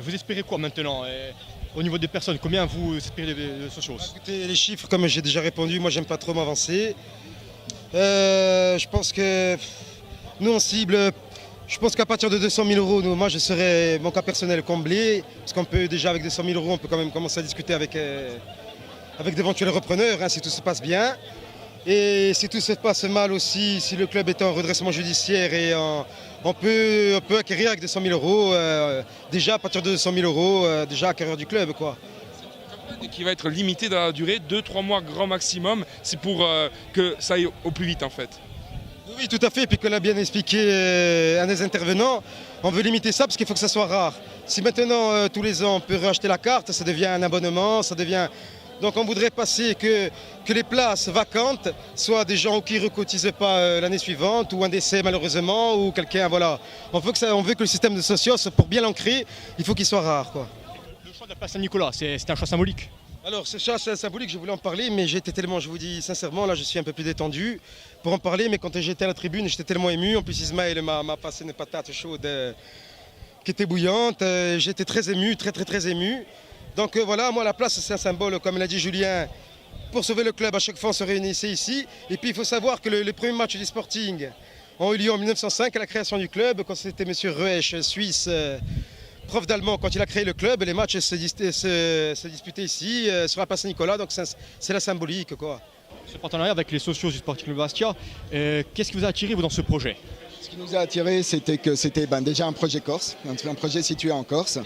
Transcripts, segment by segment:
Vous espérez quoi maintenant au niveau des personnes? Combien vous espérez de socios? Écoutez, les chiffres, comme j'ai déjà répondu, moi j'aime pas trop m'avancer. Je pense que nous on cible, je pense qu'à partir de 200 000 euros, moi je serais, mon cas personnel, comblé. Parce qu'on peut déjà avec 200 000 euros, on peut quand même commencer à discuter avec d'éventuels repreneurs, hein, si tout se passe bien. Et si tout se passe mal aussi, si le club est en redressement judiciaire, on peut acquérir avec 200 000 euros, déjà à partir de 200 000 euros, déjà acquérir du club, quoi. Qui va être limité dans la durée, 2-3 mois grand maximum, c'est pour que ça aille au plus vite en fait. Oui, tout à fait, et puis comme l'a bien expliqué un des intervenants, on veut limiter ça parce qu'il faut que ça soit rare. Si maintenant, tous les ans, on peut racheter la carte, ça devient un abonnement, ça devient... Donc on voudrait passer que les places vacantes soient des gens qui ne recotisent pas l'année suivante, ou un décès malheureusement, ou quelqu'un, voilà. On veut que le système de socios, pour bien l'ancrer, il faut qu'il soit rare, quoi. Le choix de la place Saint-Nicolas, c'est un choix symbolique. Alors ce choix c'est symbolique, je voulais en parler, mais j'étais tellement, je vous dis sincèrement, là je suis un peu plus détendu pour en parler, mais quand j'étais à la tribune, j'étais tellement ému. En plus Ismaël m'a passé une patate chaude qui était bouillante. J'étais très ému, très ému. Donc voilà, moi la place c'est un symbole, comme l'a dit Julien, pour sauver le club. À chaque fois on se réunissait ici. Et puis il faut savoir que les premiers matchs du Sporting ont eu lieu en 1905 à la création du club, quand c'était M. Ruesch, Suisse, prof d'allemand. Quand il a créé le club, les matchs se disputaient ici, sur la place Saint-Nicolas, donc c'est la symbolique, quoi. Ce partenariat avec les socios du Sporting Club Bastia, qu'est-ce qui vous a attiré vous dans ce projet? Ce qui nous a attiré, c'était que c'était déjà un projet corse, un projet situé en Corse,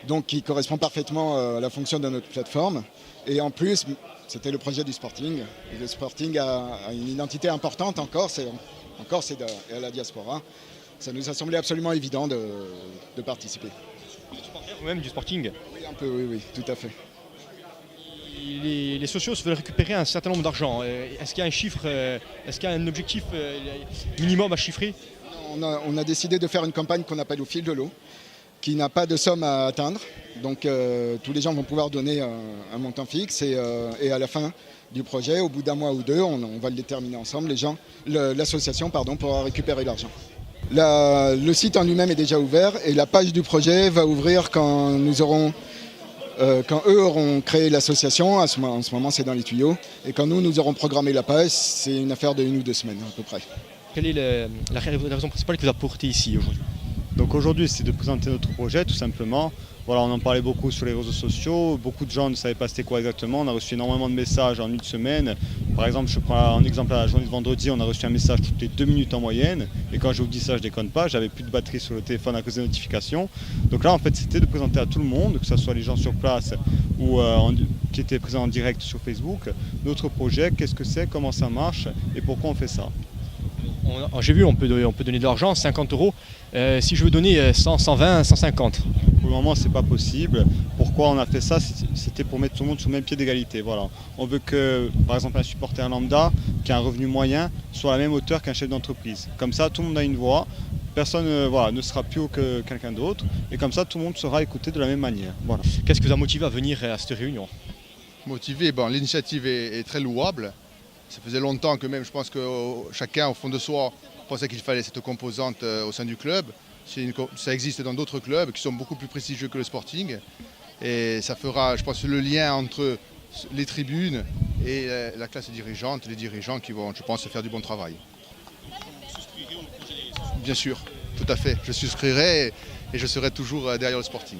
donc qui correspond parfaitement à la fonction de notre plateforme. Et en plus, c'était le projet du Sporting. Et le Sporting a une identité importante en Corse et à la diaspora. Ça nous a semblé absolument évident de participer. Vous êtes supporter vous-même du Sporting? Oui, un peu, oui, tout à fait. Les socios veulent récupérer un certain nombre d'argent. Est-ce qu'il y a un chiffre, est-ce qu'il y a un objectif minimum à chiffrer? On a décidé de faire une campagne qu'on appelle au fil de l'eau, qui n'a pas de somme à atteindre. Donc tous les gens vont pouvoir donner un montant fixe et à la fin du projet, au bout d'un mois ou deux, on va le déterminer ensemble, l'association pourra récupérer l'argent. Le site en lui-même est déjà ouvert et la page du projet va ouvrir quand eux auront créé l'association. En ce moment c'est dans les tuyaux, et quand nous aurons programmé la page, c'est une affaire de 1 ou 2 semaines à peu près. Quelle est la raison principale que vous apportez ici aujourd'hui? Donc aujourd'hui, c'est de présenter notre projet tout simplement. Voilà, on en parlait beaucoup sur les réseaux sociaux, beaucoup de gens ne savaient pas c'était quoi exactement. On a reçu énormément de messages en une semaine. Par exemple, je prends un exemple à la journée de vendredi, on a reçu un message toutes les 2 minutes en moyenne. Et quand je vous dis ça, je déconne pas, j'avais plus de batterie sur le téléphone à cause des notifications. Donc là, en fait, c'était de présenter à tout le monde, que ce soit les gens sur place ou qui étaient présents en direct sur Facebook, notre projet, qu'est-ce que c'est, comment ça marche et pourquoi on fait ça. J'ai vu, on peut donner de l'argent, 50 euros. Si je veux donner 100, 120, 150. Pour le moment, c'est pas possible. Pourquoi on a fait ça? C'était pour mettre tout le monde sur le même pied d'égalité. Voilà. On veut que, par exemple, un supporter lambda qui a un revenu moyen soit à la même hauteur qu'un chef d'entreprise. Comme ça, tout le monde a une voix. Personne ne sera plus haut que quelqu'un d'autre. Et comme ça, tout le monde sera écouté de la même manière. Voilà. Qu'est-ce qui vous a motivé à venir à cette réunion? Motivé, l'initiative est très louable. Ça faisait longtemps que même, je pense que chacun, au fond de soi, pensait qu'il fallait cette composante au sein du club. Ça existe dans d'autres clubs qui sont beaucoup plus prestigieux que le Sporting. Et ça fera, je pense, le lien entre les tribunes et la classe dirigeante, les dirigeants qui vont, je pense, faire du bon travail. Bien sûr, tout à fait. Je souscrirai et je serai toujours derrière le Sporting.